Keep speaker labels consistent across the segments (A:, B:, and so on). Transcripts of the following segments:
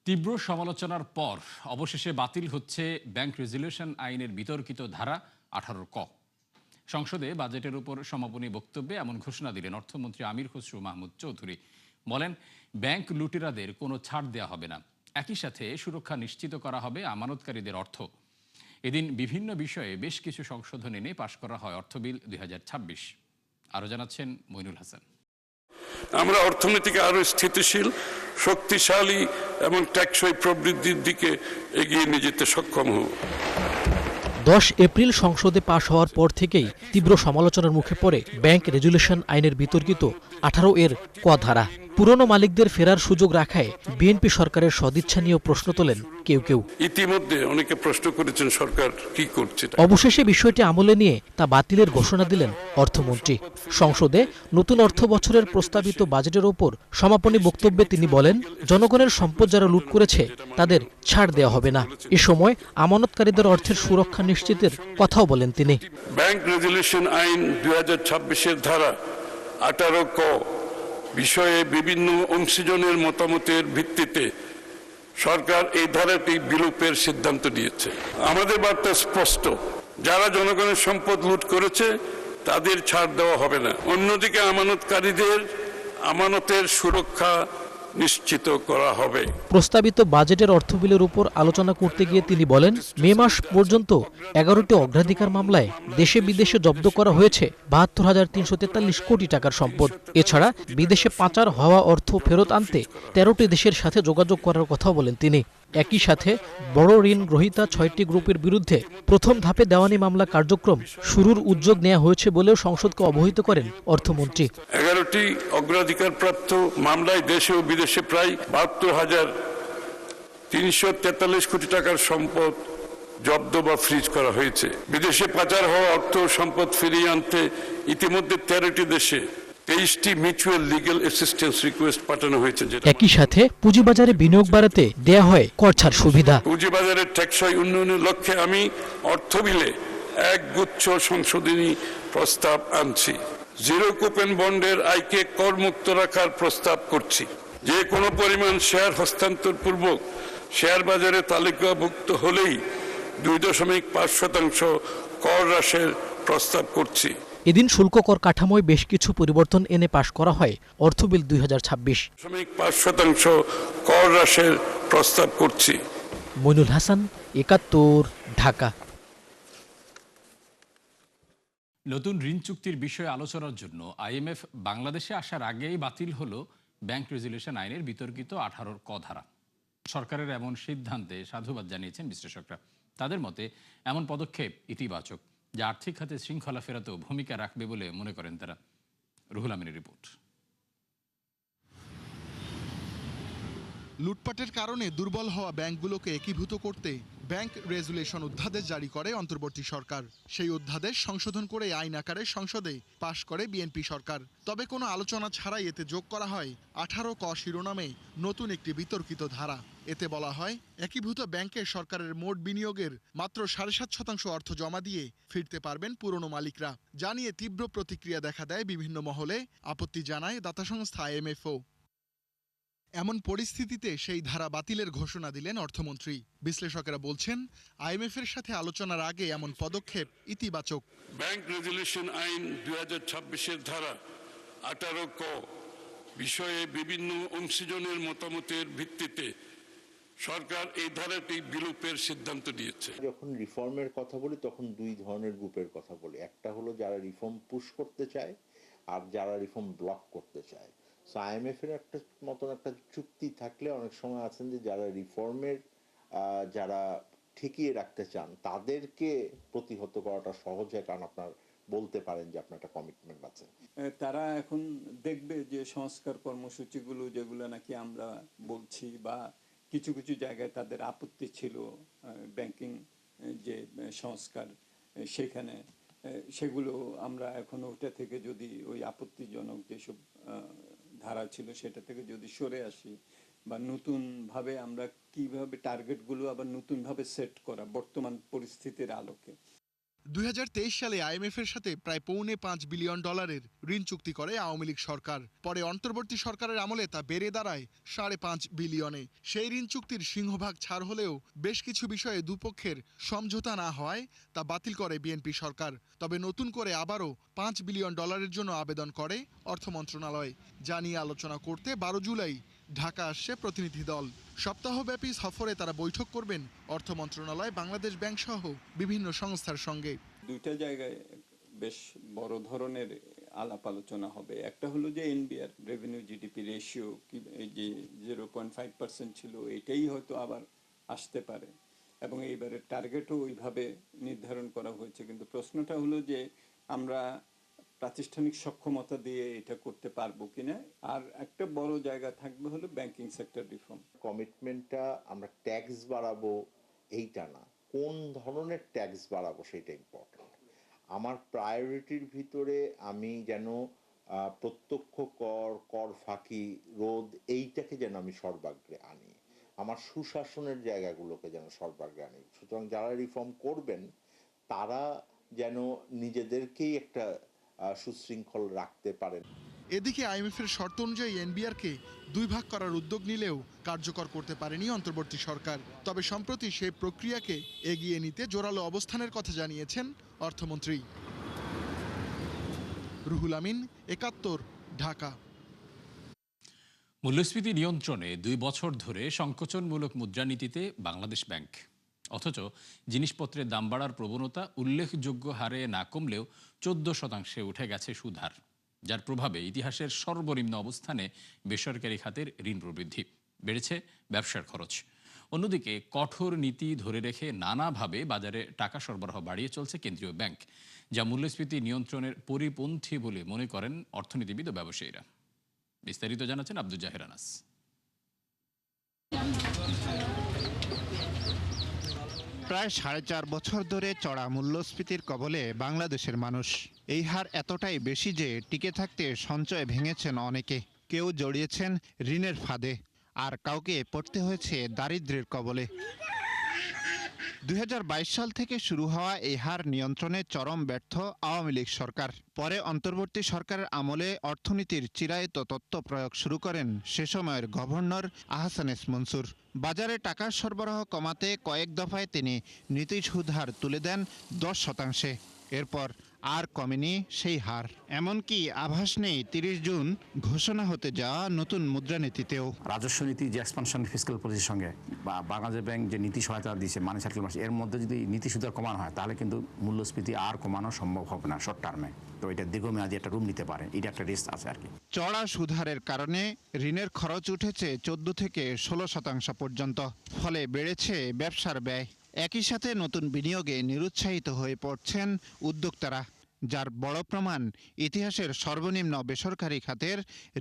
A: তীব্র সমালোচনার পর অবশেষে বাতিল হচ্ছে ব্যাংক রেজুলেশন আইনের বিতর্কিত ধারা ১৮ ক। সংসদে বাজেটের উপর সমাপনী বক্তব্যে এমন ঘোষণা দিলেন অর্থমন্ত্রী আমির খসরু মাহমুদ চৌধুরী। বলেন, ব্যাংক লুটেরাদের কোনো ছাড় দেওয়া হবে না, একই সাথে সুরক্ষা নিশ্চিত করা হবে আমানতকারীদের অর্থ। এদিন বিভিন্ন বিষয়ে বেশ কিছু সংশোধন এনে পাশ করা হয় অর্থ বিল ২০২৬। আরও জানাচ্ছেন মইনুল হাসান।
B: আমরা অর্থনীতিকে আরো স্থিতিশীল, শক্তিশালী এবং টেকসই প্রবৃদ্ধির দিকে এগিয়ে নিয়ে যেতে সক্ষম হব।
C: ১০ এপ্রিল সংসদে পাশ হওয়ার পর থেকেই তীব্র সমালোচনার মুখে পড়ে ব্যাংক রেজুলেশন আইনের বিতর্কিত ১৮ এর ক ধারা। পুরনো মালিকদের ফেরার সুযোগ রাখায় বিএনপি সরকারের সদিচ্ছা নিয়েও প্রশ্ন তোলেন কেউ কেউ।
B: ইতিমধ্যে অনেকে প্রশ্ন করেছেন সরকার কি করছে।
C: অবশেষে বিষয়টি আমলে নিয়ে তা বাতিলের ঘোষণা দিলেন অর্থমন্ত্রী। সংসদে নতুন অর্থ বছরের প্রস্তাবিত বাজেটের ওপর সমাপনী বক্তব্যে তিনি বলেন, জনগণের সম্পদ যারা লুট করেছে তাদের ছাড় দেওয়া হবে না। এ সময় আমানতকারীদের অর্থের সুরক্ষা নিশ্চিতের কথাও বলেন তিনি।
B: ব্যাংক রেজুলেশন আইন ২০২৬-এর ধারা ১৮ ক বিষয়ে বিভিন্ন অংশীজনের মতামতের ভিত্তিতে সরকার এই ধারাটি বিলোপের সিদ্ধান্ত নিয়েছে। আমাদের বার্তা স্পষ্ট, যারা জনগণের সম্পদ লুট করেছে তাদের ছাড় দেওয়া হবে না। অন্যদিকে আমানতকারীদের আমানতের সুরক্ষা নিশ্চিত করা হবে।
C: প্রস্তাবিত বাজেটের অর্থ বিলের উপর আলোচনা করতে গিয়ে তিনি বলেন, মে মাস পর্যন্ত ১১টি অগ্রাধিকার মামলায় দেশে বিদেশে জব্দ করা হয়েছে ৭২,৩৪৩ কোটি টাকার সম্পদ। এছাড়া বিদেশে পাচার হওয়া অর্থ ফেরত আনতে ১৩টি দেশের সাথে যোগাযোগ করার কথাও বলেন তিনি। একই সাথে বড় ঋণ গ্রহীতা ৬টি গ্রুপের বিরুদ্ধে প্রথম ধাপে দেওয়ানি মামলা কার্যক্রম শুরুর উদ্যোগ নেওয়া হয়েছে বলেও সংসদকে অবহিত করেন অর্থমন্ত্রী।
B: ১১টি অগ্রাধিকারপ্রাপ্ত মামলায় দেশে ও বিদেশে প্রায় ৭২,৩৪৩ কোটি টাকার সম্পদ জব্দ বা ফ্রিজ করা হয়েছে। বিদেশে পাচার হওয়া অর্থ সম্পদ ফিরিয়ে আনতে ইতিমধ্যে ১৩টি দেশে ২৩টি মিউচুয়াল লিগ্যাল অ্যাসিস্ট্যান্স রিকোয়েস্ট পাঠানো হয়েছে।
C: একই সাথে পুঁজিবাজারে বিনিয়োগ বাড়াতে দেয়া হয় কর ছাড় সুবিধা।
B: পুঁজিবাজারের টেকসই উন্নয়নের লক্ষ্যে আমি অর্থ বিলে একগুচ্ছ সংশোধনী প্রস্তাব আনছি। জিরো কুপন বন্ডের আয়কে করমুক্ত রাখার প্রস্তাব করছি। যে কোনো পরিমাণ শেয়ার হস্তান্তর পূর্বক শেয়ার বাজারে তালিকাভুক্ত হলেই ২.৫% কর হ্রাসের প্রস্তাব করছি।
C: এদিন শুল্ক কর কাঠামোয় বেশ কিছু পরিবর্তন এনে পাশ করা হয় অর্থ বিল ২০২৬।
B: ৫% কর হ্রাসের প্রস্তাব করছি।
C: মইনুল হাসান, ৭১, ঢাকা।
A: নতুন ঋণ চুক্তির বিষয়ে আলোচনার জন্য আইএমএফ বাংলাদেশে আসার আগেই বাতিল হলো ব্যাংক রেজুলেশন আইনের বিতর্কিত ১৮ ক ধারা। সরকারের এমন সিদ্ধান্তে সাধুবাদ জানিয়েছেন বিশ্লেষকরা। তাদের মতে এমন পদক্ষেপ ইতিবাচক, যা আর্থিক খাতে শৃঙ্খলা ফেরাতেও ভূমিকা রাখবে বলে মনে করেন তারা। রুহুল আমিনের রিপোর্ট।
D: লুটপাটের কারণে দুর্বল হওয়া ব্যাংকগুলোকে একীভূত করতে ব্যাংক রেজুলেশন অধ্যাদেশ জারি করে অন্তর্বর্তী সরকার। সেই অধ্যাদেশ সংশোধন করে আইন আকারে সংসদে পাশ করে বিএনপি সরকার। তবে কোনো আলোচনা ছাড়াই এতে যোগ করা হয় ১৮ ক শিরোনামে নতুন একটি বিতর্কিত ধারা। এতে বলা হয়, একীভূত ব্যাংকে সরকারের মোট বিনিয়োগের মাত্র ৭.৫% অর্থ জমা দিয়ে ফিরতে পারবেন পুরনো মালিকরা। জানিয়ে তীব্র প্রতিক্রিয়া দেখা দেয় বিভিন্ন মহলে, আপত্তি জানায় দাতা সংস্থা আইএমএফও। এমন পরিস্থিতিতে সেই ধারা বাতিলের ঘোষণা দিলেন অর্থমন্ত্রী। বিশ্লেষকেরা বলছেন, আইএমএফের সাথে আলোচনার আগে এমন পদক্ষেপ ইতিবাচক।
B: ব্যাংক রেজুলেশন আইন ২০২৬-এর ধারা ১৮ ক বিষয়ে বিভিন্ন অংশীজনের মতামতের ভিত্তিতে সরকার এই ধারাটি বিলোপের সিদ্ধান্ত নিয়েছে।
E: যখন রিফর্মের কথা বলি তখন দুই ধরনের গ্রুপের কথা বলি। একটা হলো যারা রিফর্ম পুশ করতে চায় আর যারা রিফর্ম ব্লক করতে চায়। সো আইএমএফ এর একটা মতন একটা চুক্তি থাকলে অনেক সময় আছেন যে যারা রিফর্মের যারা ঠেকিয়ে রাখতে চান তাদেরকে প্রতিহত করাটা সহজ হয়, কারণ আপনার বলতে পারেন যে আপনার একটা কমিটমেন্ট আছে।
F: তারা এখন দেখবে যে সংস্কার কর্মসূচিগুলো যেগুলো নাকি আমরা বলছি বা কিছু কিছু জায়গায় তাদের আপত্তি ছিল ব্যাংকিং যে সংস্কার, সেখানে সেগুলো আমরা এখন ওটা থেকে যদি ওই আপত্তিজনক যেসব ধারা ছিল সেটা থেকে যদি সরে আসি বা নতুনভাবে আমরা কিভাবে টার্গেটগুলো আবার নতুনভাবে সেট করা বর্তমান পরিস্থিতির আলোকে।
D: 2023 সালে আইএমএফ এর সাথে প্রায় $4.5 বিলিয়ন ঋণ চুক্তি করে আওয়ামী লীগ সরকার। পরে অন্তর্বর্তী সরকারের আমলে তা বেড়ে দাঁড়ায় $5.5 বিলিয়নে। সেই ঋণ চুক্তির সিংহভাগ ছাড় হলেও বেশ কিছু বিষয়ে দুপক্ষের সমঝোতা না হওয়ায় তা বাতিল করে বিএনপি সরকার। তবে নতুন করে আবারও $5 বিলিয়ন জন্য আবেদন করে অর্থ মন্ত্রণালয়। যা নিয়ে আলোচনা করতে 12 জুলাই ঢাকা আসছে প্রতিনিধি দল। সপ্তাহব্যাপী সফরে তারা বৈঠক করবেন অর্থ মন্ত্রণালয়, বাংলাদেশ ব্যাংক সহ বিভিন্ন সংস্থার সঙ্গে।
F: দুইটা জায়গায় বেশ বড় ধরনের আলাপ আলোচনা হবে। একটা হলো যে এনবিআর রেভিনিউ জিডিপি রেশিও কি যে 0.5% ছিল, এটাই হয়তো আবার আসতে পারে এবং এইবারের টার্গেটও ওইভাবে নির্ধারণ করা হয়েছে। কিন্তু প্রশ্নটা হলো যে আমরা প্রাতিষ্ঠানিক সক্ষমতা দিয়ে এটা করতে পারবো কিনা। আর একটা বড় জায়গা থাকবে হলো ব্যাংকিং সেক্টর রিফর্ম।
E: কমিটমেন্টটা আমরা ট্যাক্স বাড়াবো এইটা না, কোন ধরনের ট্যাক্স বাড়াবো সেটা ইম্পর্টেন্ট। আমার প্রায়োরিটির ভিতরে আমি যেন প্রত্যক্ষ কর ফাঁকি রোধ এইটাকে যেন আমি সর্বাগ্রে আনি, আমার সুশাসনের জায়গাগুলোকে যেন সর্বাগ্রে আনি। সুতরাং যারা রিফর্ম করবেন তারা যেন নিজেদেরকেই একটা সুশৃঙ্খল রাখতে পারেন।
D: এদিকে আইএমএফ এর শর্ত অনুযায়ী এনবিআরকে 2 ভাগ করার উদ্যোগ নিলেও কার্যকর করতে পারেনি অন্তর্বর্তী সরকার। তবে সম্প্রতি সেই প্রক্রিয়াকে এগিয়ে নিতে জোরালো অবস্থানের কথা জানিয়েছেন অর্থমন্ত্রী। রুহুল আমিন, 71, ঢাকা।
A: মূল্যস্ফীতি নিয়ন্ত্রণে 2 বছর ধরে সংকোচনমূলক মুদ্রানীতিতে বাংলাদেশ ব্যাংক। অথচ জিনিসপত্রের দাম বাড়ার প্রবণতা উল্লেখযোগ্য হারে না কমলেও 14% উঠে গেছে সুদহার, যার প্রভাবে ইতিহাসের সর্বনিম্ন অবস্থানে বেসরকারি খাতের ঋণ প্রবৃদ্ধি। বেড়েছে ব্যবসার খরচ। অন্যদিকে কঠোর নীতি ধরে রেখে নানাভাবে বাজারে টাকা সরবরাহ বাড়িয়ে চলছে কেন্দ্রীয় ব্যাংক, যা মূল্যস্ফীতি নিয়ন্ত্রণের পরিপন্থী বলে মনে করেন অর্থনীতিবিদ ও ব্যবসায়ীরা। বিস্তারিত জানাচ্ছেন আব্দুল জাহের আনাস।
G: প্রায় 4.5 বছর ধরে চড়া মূল্যস্ফীতির কবলে বাংলাদেশের মানুষ। এই হার এতটাই বেশি যে টিকে থাকতে সঞ্চয় ভেঙেছেন অনেকে। কেউ জড়িয়েছেন ঋণের ফাঁদে, আর কাউকে পড়তে হয়েছে দারিদ্র্যের কবলে। 2022 সাল থেকে শুরু হওয়া এই হার নিয়ন্ত্রণে চরম ব্যর্থ আওয়ামী লীগ সরকার। পরে অন্তর্বর্তী সরকারের আমলে অর্থনীতির চিরায়ত তত্ত্ব প্রয়োগ শুরু করেন সে সময়ের গভর্নর আহসান এস মনসুর। বাজারে টাকার সরবরাহ কমাতে কয়েক দফায় তিনি নীতি সুদহার তুলে দেন 10%। এরপর আর কমেনি সেই হার। এমনকি আভাস নেই 30 জুন ঘোষণা হতে যাওয়া নতুন মুদ্রানীতিতেও।
H: রাজস্ব নীতি যে এক্সপানশন ফিসক্যাল পলিসির সঙ্গে বা বাংলাদেশ ব্যাংক যে নীতি সহায়তা দিয়েছে মানি সার্কেল মাস, এর মধ্যে যদি নীতি সুদহার কমানো হয় তাহলে কিন্তু মূল্যস্ফীতি আর কমানো সম্ভব হবে না শর্ট টার্মে। তো এটা দীর্ঘমেয়াদী একটা রূপ নিতে পারে, এটা একটা রিস্ক আছে আর কি।
G: চড়া সুদহারের কারণে ঋণের খরচ উঠেছে 14 থেকে 16% পর্যন্ত। ফলে বেড়েছে ব্যবসার ব্যয়। একই সাথে নতুন বিনিয়োগে নিরুৎসাহিত হয়ে পড়ছেন উদ্যোক্তারা, যার বড় প্রমাণ ইতিহাসের সর্বনিম্ন বেসরকারি খাতের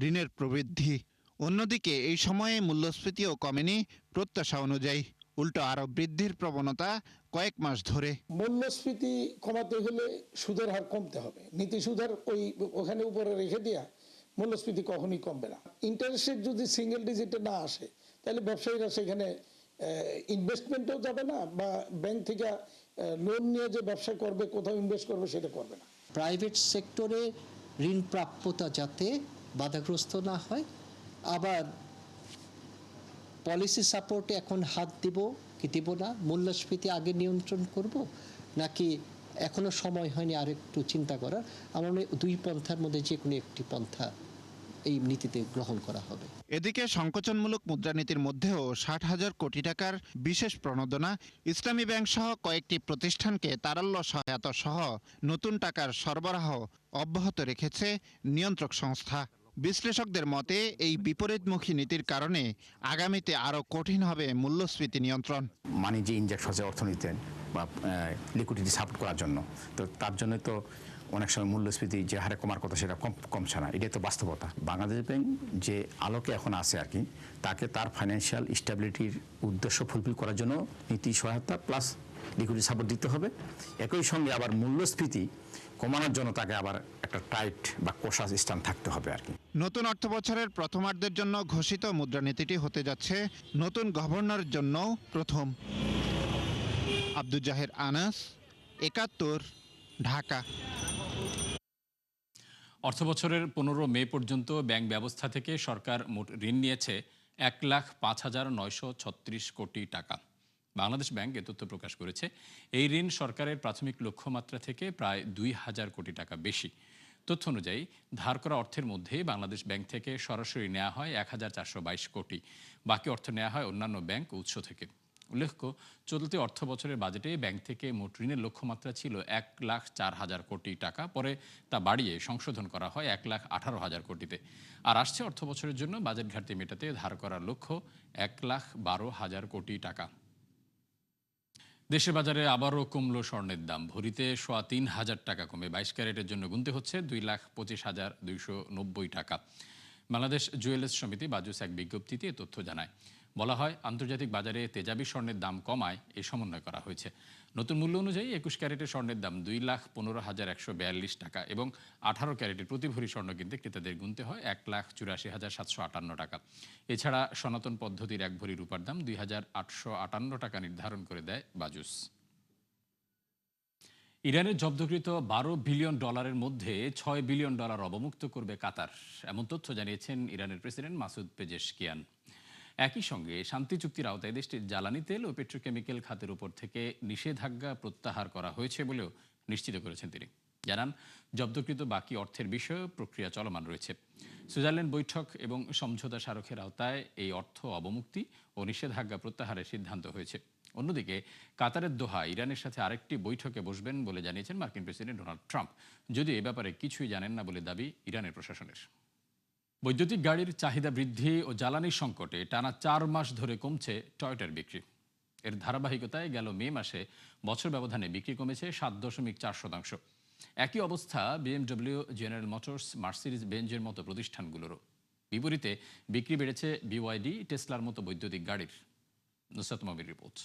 G: ঋণের প্রবৃদ্ধি। অন্যদিকে এই সময়ে মূল্যস্ফীতিও কমেনি প্রত্যাশা অনুযায়ী, উল্টো আরও বৃদ্ধির প্রবণতা কয়েক মাস ধরে।
I: মূল্যস্ফীতি কমাতে হলে সুদের হার কমতে হবে। নীতি সুদের ওখানে উপরে রেখে দেওয়া মূল্যস্ফীতি কখনই কমবে না। ইন্টারেস্ট রেট যদি সিঙ্গেল ডিজিটে না আসে তাহলে ব্যবসায়ীরা সেখানে ইনভেস্টমেন্টও যাবে না, বা ব্যাংক থেকে লোন নিয়ে যে ব্যবসা করবে, কোথাও ইনভেস্ট করবে সেটা করবে না।
J: প্রাইভেট সেক্টরে ঋণ প্রাপ্যতা যাতে বাধাগ্রস্ত না হয়, আবার পলিসি সাপোর্টে এখন হাত দিব কি দিব না, মূল্যস্ফীতি আগে নিয়ন্ত্রণ করব নাকি এখনো সময় হয়নি আর একটু চিন্তা করার। আমার মনে হয় 2 পন্থার মধ্যে যে কোনো একটি পন্থা এই নীতিতে গ্রহণ করা হবে।
G: এদিকে সংকোচনমূলক মুদ্রানীতির মধ্যেও 60,000 কোটি টাকার বিশেষ প্রণোদনা, ইসলামী ব্যাংক সহ কয়েকটি প্রতিষ্ঠানকে তারল্য সহায়তা সহ নতুন টাকার সরবরাহ অব্যাহত রেখেছে নিয়ন্ত্রক সংস্থা। বিশ্লেষকদের মতে এই বিপরীতমুখী নীতির কারণে আগামীতে আরও কঠিন হবে মূল্যস্ফীতি নিয়ন্ত্রণ।
H: মানি যে ইনজেক্ট হচ্ছে অর্থনীতিতে বা লিকুইডিটি সাপোর্ট করার জন্য, তো তার জন্য তো অনেক সময় মূল্যস্ফীতি যে হারে কমার কথা সেটা কমছে না, এটাই তো বাস্তবতা। বাংলাদেশ ব্যাংক যে আলোকে এখন আছে আর কি, তাকে তার ফাইন্যান্সিয়াল স্টেবিলিটির উদ্দেশ্য ফুলফিল করার জন্য নীতি সহায়তা প্লাস লিকুইডিটি সাপোর্ট দিতে হবে। একই সঙ্গে আবার মূল্যস্ফীতি কমানোর জন্য তাকে আবার একটা টাইট বা কোশাস স্ট্যান্ড থাকতে হবে আর কি।
G: নতুন অর্থবছরের প্রথমার্ধের জন্য ঘোষিত মুদ্রানীতিটি হতে যাচ্ছে নতুন গভর্নরের জন্য প্রথম। আব্দুল জাহের আনাস, 71। ঢাকা।
A: অর্থবছরের 15 মে পর্যন্ত ব্যাংক ব্যবস্থা থেকে সরকার মোট ঋণ নিয়েছে 1,05,936 কোটি টাকা। বাংলাদেশ ব্যাংক এ তথ্য প্রকাশ করেছে। এই ঋণ সরকারের প্রাথমিক লক্ষ্যমাত্রা থেকে প্রায় 2,000 কোটি টাকা বেশি। তথ্য অনুযায়ী ধার করা অর্থের মধ্যে বাংলাদেশ ব্যাংক থেকে সরাসরি নেওয়া হয় 1,422 কোটি, বাকি অর্থ নেওয়া হয় অন্যান্য ব্যাংক উৎস থেকে। উল্লেখ্য, চলতি অর্থ বছরের বাজেটে ব্যাংক থেকে মোট ঋণের লক্ষ্যমাত্রা ছিল 1,04,000 কোটি টাকা, পরে তা বাড়িয়ে সংশোধন করা হয় 1,18,000 কোটিতে। আর আসছে অর্থ বছরের জন্য বাজেট ঘাটতি মেটাতে ধার করার লক্ষ্য 1,12,000 কোটি টাকা। দেশের বাজারে আবারও কমল স্বর্ণের দাম। ভরিতে 3,500 টাকা কমে 22 ক্যারেটের জন্য গুনতে হচ্ছে 2,25,290 টাকা। বাংলাদেশ জুয়েলার্স সমিতি বাজুস এক বিজ্ঞপ্তিতে এ তথ্য জানায়। বলা হয়, আন্তর্জাতিক বাজারে তেজাবি স্বর্ণের দাম কমায় এই সমন্বয় করা হয়েছে। নতুন মূল্য অনুযায়ী 21 ক্যারেটের স্বর্ণের দাম 2,15,142 টাকা এবং 18 ক্যারেটের প্রতি ভরি স্বর্ণ কিনতে ক্রেতাদের গুনতে হয় 1,84,758 টাকা। এছাড়া সনাতন পদ্ধতির এক ভরি রূপার দাম 2,858 টাকা নির্ধারণ করে দেয় বাজুস। ইরানের জব্দকৃত $12 বিলিয়ন মধ্যে $6 বিলিয়ন অবমুক্ত করবে কাতার, এমন তথ্য জানিয়েছেন ইরানের প্রেসিডেন্ট মাসুদ পেজেশকিয়ান। একই সঙ্গে শান্তি চুক্তির আওতায় দেশটির জ্বালানি তেল ও পেট্রোকেমিক্যাল খাতের উপর থেকে নিষেধাজ্ঞা প্রত্যাহার করা হয়েছে বলেও নিশ্চিত করেছেন তিনি। জানান, জব্দকৃত বাকি অর্থের বিষয়ে প্রক্রিয়া চলমান রয়েছে। সুইজারল্যান্ড বৈঠক এবং সমঝোতা স্মারকের আওতায় এই অর্থ অবমুক্তি ও নিষেধাজ্ঞা প্রত্যাহারের সিদ্ধান্ত হয়েছে। অন্যদিকে কাতারের দোহা ইরানের সাথে আরেকটি বৈঠকে বসবেন বলে জানিয়েছেন মার্কিন প্রেসিডেন্ট ডোনাল্ড ট্রাম্প, যদিও এ ব্যাপারে কিছুই জানেন না বলে দাবি ইরানের প্রশাসনের। বৈদ্যুতিক গাড়ির চাহিদা বৃদ্ধি ও জ্বালানি সংকটে টানা 4 মাস ধরে কমছে টয়োটার বিক্রি। এর ধারাবাহিকতায় গেল মে মাসে বছর ব্যবধানে বিক্রি কমেছে 7.4%। একই অবস্থা BMW, জেনারেল মোটরস, মার্সিডিজ বেঞ্জের মতো প্রতিষ্ঠানগুলোরও। বিপরীতে বিক্রি বেড়েছে BYD, টেসলার মতো বৈদ্যুতিক গাড়ির। নুসরাত মমির রিপোর্ট।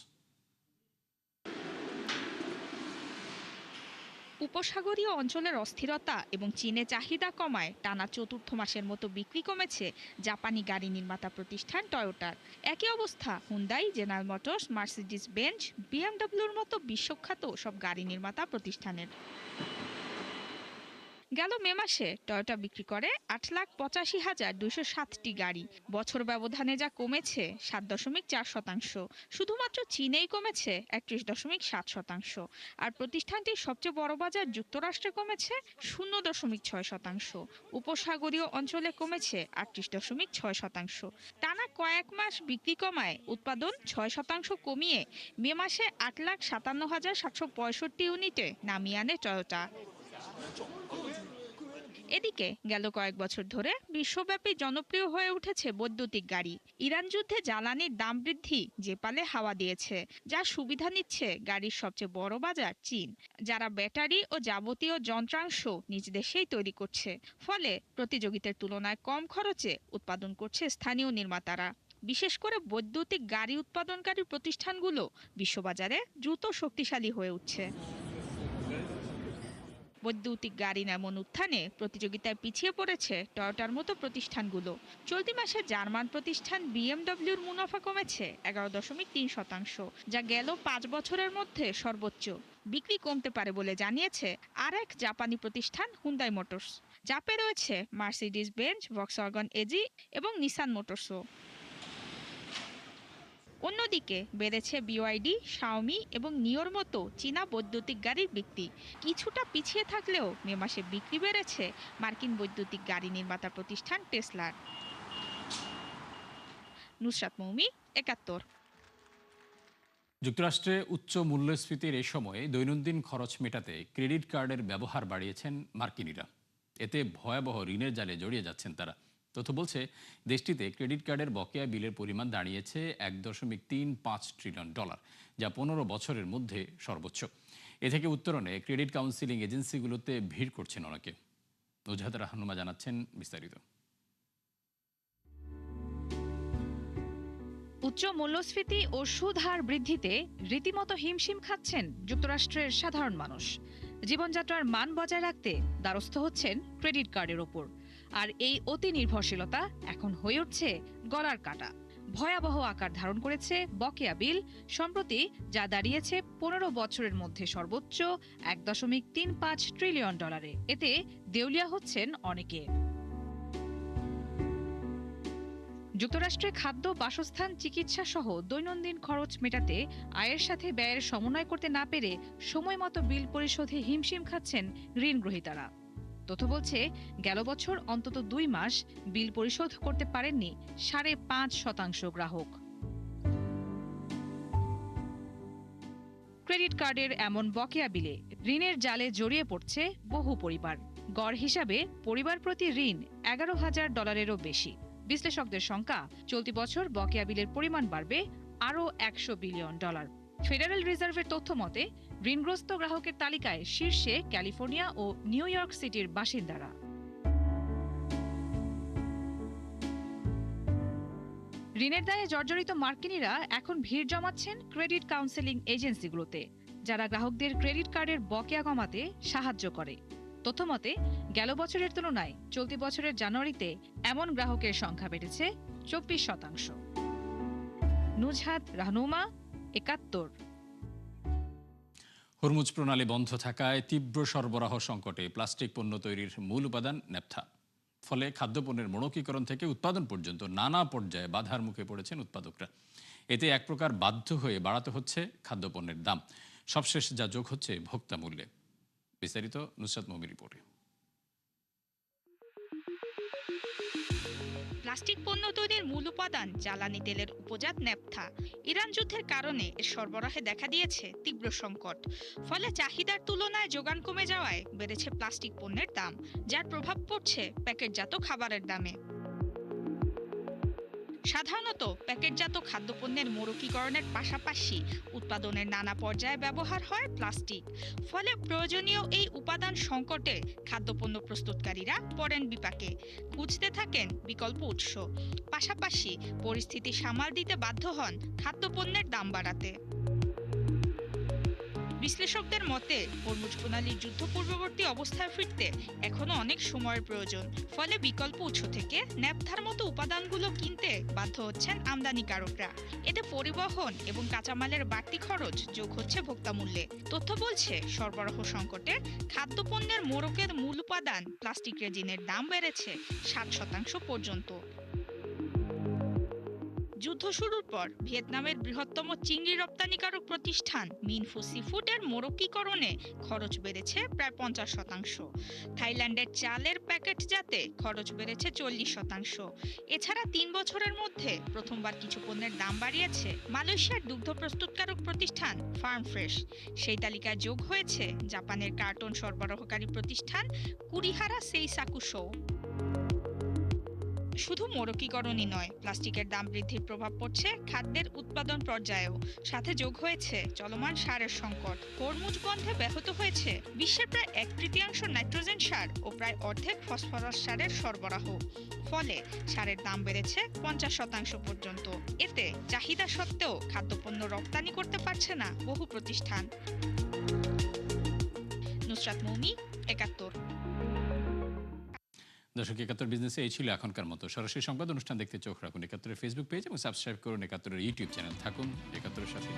K: উপসাগরীয় অঞ্চলের অস্থিরতা এবং চীনে চাহিদা কমায় টানা 4র্থ মাসের মতো বিক্রি কমেছে জাপানি গাড়ি নির্মাতা প্রতিষ্ঠান টয়োটার। একই অবস্থা Hyundai, General Motors, Mercedes Benz, BMWর মতো বিশ্বখ্যাত সব গাড়ি নির্মাতা প্রতিষ্ঠানের। গেল মে মাসে টয়োটা বিক্রি করে 8,85,207টি গাড়ি। বছর ব্যবধানে যা কমেছে 7.4%। শুধুমাত্র চীনেই কমেছে 31.7%। আর প্রতিষ্ঠানটির সবচেয়ে বড় বাজার যুক্তরাষ্ট্রে কমেছে 0.6%। উপসাগরীয় অঞ্চলে কমেছে 38.6%। টানা কয়েক মাস বিক্রি কমায় উৎপাদন 6% কমিয়ে মে মাসে 8,57,765 ইউনিটে নামিয়ে আনে টয়োটা। এদিকে গেল কয়েক বছর ধরে বিশ্বব্যাপী জনপ্রিয় হয়ে উঠেছে বৈদ্যুতিক গাড়ি। ইরান যুদ্ধে জ্বালানির দাম বৃদ্ধি যে পালে হাওয়া দিয়েছে, যা সুবিধা নিচ্ছে গাড়ির সবচেয়ে বড় বাজার চীন, যারা ব্যাটারি ও যাবতীয় যন্ত্রাংশ নিজ দেশেই তৈরি করছে। ফলে প্রতিযোগিতার তুলনায় কম খরচে উৎপাদন করছে স্থানীয় নির্মাতারা। বিশেষ করে বৈদ্যুতিক গাড়ি উৎপাদনকারী প্রতিষ্ঠানগুলো বিশ্ববাজারে দ্রুত শক্তিশালী হয়ে উঠছে। বৈদ্যুতিক গাড়ির এমন উত্থানে প্রতিযোগিতায় পিছিয়ে পড়েছে টয়োটার মতো প্রতিষ্ঠানগুলো। চলতি মাসে জার্মান প্রতিষ্ঠান BMWর মুনাফা কমেছে 11.3%, যা গেল 5 বছরের মধ্যে সর্বোচ্চ। বিক্রি কমতে পারে বলে জানিয়েছে আরেক জাপানি প্রতিষ্ঠান হুন্দাই মোটরস। চাপে রয়েছে মার্সিডিজ বেঞ্জ, ভক্সওয়াগন এজি এবং নিসান মোটরসও। অন্যদিকে বেড়েছে BYD, শাওমি এবং নিওর মতো চীনা বৈদ্যুতিক গাড়ির বিক্রি। কিছুটা পিছিয়ে থাকলেও মে মাসে বিক্রি বেড়েছে মার্কিন বৈদ্যুতিক গাড়ি নির্মাতা প্রতিষ্ঠান টেসলার। নুসরাত মৌমি, 71।
A: যুক্তরাষ্ট্রে উচ্চ মূল্যস্ফীতির এই সময়ে দৈনন্দিন খরচ মেটাতে ক্রেডিট কার্ডের ব্যবহার বাড়িয়েছেন মার্কিনিরা। এতে ভয়াবহ ঋণের জালে জড়িয়ে যাচ্ছেন তারা। তথ্য বলছে, দেশটিতে ক্রেডিট কার্ডের বকেয়া বিলের পরিমাণ দাঁড়িয়েছে $1.35 ট্রিলিয়ন, যা 15 বছরের মধ্যে সর্বোচ্চ। এ থেকে উত্তরণে ক্রেডিট কাউন্সিলিং এজেন্সিগুলোতে ভিড় করছেন অনেকে। নুজহাত রাহনুমা জানাচ্ছেন বিস্তারিত।
K: উচ্চ মূল্যস্ফীতি ও সুদ হার বৃদ্ধিতে রীতিমতো হিমশিম খাচ্ছেন যুক্তরাষ্ট্রের সাধারণ মানুষ। জীবনযাত্রার মান বজায় রাখতে দ্বারস্থ হচ্ছেন ক্রেডিট কার্ডের ওপর। আর এই অতি নির্ভরশীলতা এখন হয়ে উঠছে গলার কাটা। ভয়াবহ আকার ধারণ করেছে বকেয়া বিল, সম্প্রতি যা দাঁড়িয়েছে 15 বছরের মধ্যে সর্বোচ্চ $1.35 ট্রিলিয়ন। এতে দেউলিয়া হচ্ছেন অনেকে। যুক্তরাষ্ট্রে খাদ্য, বাসস্থান, চিকিৎসা সহ দৈনন্দিন খরচ মেটাতে আয়ের সাথে ব্যয়ের সমন্বয় করতে না পেরে সময় মতো বিল পরিশোধে হিমশিম খাচ্ছেন ঋণগ্রহীতারা। তথ্য বলছে, গেল বছর অন্তত 2 মাস বিল পরিশোধ করতে পারেননি 5.5% গ্রাহক। ক্রেডিট কার্ডের এমন বকেয়া বিলে ঋণের জালে জড়িয়ে পড়ছে বহু পরিবার। গড় হিসাবে পরিবার প্রতি ঋণ $11,000-এরও বেশি। বিশ্লেষকদের শঙ্কা, চলতি বছর বকেয়া বিলের পরিমাণ বাড়বে আরও $100 বিলিয়ন। ফেডারেল রিজার্ভের তথ্য মতে, ঋণগ্রস্ত গ্রাহকের তালিকায় শীর্ষে ক্যালিফোর্নিয়া ও নিউ ইয়র্ক সিটির বাসিন্দারা। ঋণের দায়ে জর্জরিত মার্কিনীরা এখন ভিড় জমাচ্ছেন ক্রেডিট কাউন্সেলিং এজেন্সিগুলোতে, যারা গ্রাহকদের ক্রেডিট কার্ডের বকেয়া কমাতে সাহায্য করে। তথ্যমতে, গেল বছরের তুলনায় চলতি বছরের জানুয়ারিতে এমন গ্রাহকের সংখ্যা বেড়েছে 24%। নুজহাত রাহনুমা, 71।
A: হরমুজ প্রণালী বন্ধ থাকায় তীব্র সরবরাহ সংকটে প্লাস্টিক পণ্য তৈরির মূল উপাদান ন্যাপথা। ফলে খাদ্যপণ্যের মৌণিকীকরণ থেকে উৎপাদন পর্যন্ত নানা পর্যায়ে বাধার মুখে পড়েছেন উৎপাদকরা। এতে এক প্রকার বাধ্য হয়ে বাড়াতে হচ্ছে খাদ্যপণ্যের দাম। সবশেষ যা যোগ হচ্ছে ভোক্তা মূল্যে। বিস্তারিত নুসরাত মমির রিপোর্টে।
K: প্লাস্টিক পণ্য তৈরির মূল উপাদান জ্বালানি তেলের উপজাত ন্যাপথা। ইরান যুদ্ধের কারণে এর সরবরাহে দেখা দিয়েছে তীব্র সংকট। ফলে চাহিদার তুলনায় যোগান কমে যাওয়ায় বেড়েছে প্লাস্টিক পণ্যের দাম, যার প্রভাব পড়ছে প্যাকেটজাত খাবারের দামে। সাধারণত প্যাকেটজাত খাদ্যপণ্যের মোড়কীকরণের পাশাপাশি উৎপাদনের নানা পর্যায়ে ব্যবহার হয় প্লাস্টিক। ফলে প্রয়োজনীয় এই উপাদান সংকটে খাদ্যপণ্য প্রস্তুতকারীরা পড়েন বিপাকে, খুঁজতে থাকেন বিকল্প উৎস। পাশাপাশি পরিস্থিতি সামাল দিতে বাধ্য হন খাদ্যপণ্যের দাম বাড়াতে। বিশ্লেষকদের মতে, হরমুজ প্রণালীর যুদ্ধ পূর্ববর্তী অবস্থায় ফিরতে এখনো অনেক সময়ের প্রয়োজন। ফলে বিকল্প উৎস থেকে ন্যাপথার মতো উপাদানগুলো কিনতে বাধ্য হচ্ছেন আমদানিকারকরা। এতে পরিবহন এবং কাঁচামালের বাড়তি খরচ যোগ হচ্ছে ভোক্তা মূল্যে। তথ্য বলছে, সরবরাহ সংকটে খাদ্যপণ্যের মোড়কের মূল উপাদান প্লাস্টিক রেজিনের দাম বেড়েছে 60% পর্যন্ত। যুদ্ধ শুরুর পর ভিয়েতনামের বৃহত্তম চিংড়ি রপ্তানিকারক প্রতিষ্ঠান মিনফু সিফুডের মোড়কীকরণে খরচ বেড়েছে প্রায় 50%। থাইল্যান্ডের চালের প্যাকেটজাতে খরচ বেড়েছে 40%। এছাড়া 3 বছরের মধ্যে প্রথমবার কিছু পণ্যের দাম বাড়িয়েছে মালয়েশিয়ার দুগ্ধ প্রস্তুতকারক প্রতিষ্ঠান ফার্ম ফ্রেশ। সেই তালিকায় যোগ হয়েছে জাপানের কার্টন সরবরাহকারী প্রতিষ্ঠান কুরিহারা সেইসাকুশো। শুধু মোড়কীকরণই নয়, প্লাস্টিকের দাম বৃদ্ধির প্রভাব পড়ছে খাদ্যের উৎপাদন পর্যায়েও। সাথে যোগ হয়েছে চলমান সারের সংকট। হরমুজ বন্ধে ব্যাহত হয়েছে বিশ্বের প্রায় 1/3 নাইট্রোজেন সার ও প্রায় অর্ধেক ফসফরাস সারের সরবরাহ। ফলে সারের দাম বেড়েছে 50% পর্যন্ত। এতে চাহিদা সত্ত্বেও খাদ্যপণ্য রপ্তানি করতে পারছে না বহু প্রতিষ্ঠান। নুসরাত মৌমি, 71।
A: দর্শক, 71 বিজনেসে এই ছিল এখনকার মতো। সরাসরি সংবাদ অনুষ্ঠান দেখতে চোখ রাখুন 71-এর ফেসবুক পেজ এবং সাবস্ক্রাইব করুন 71-এর ইউটিউব চ্যানেল। থাকুন 71-এর সাথে।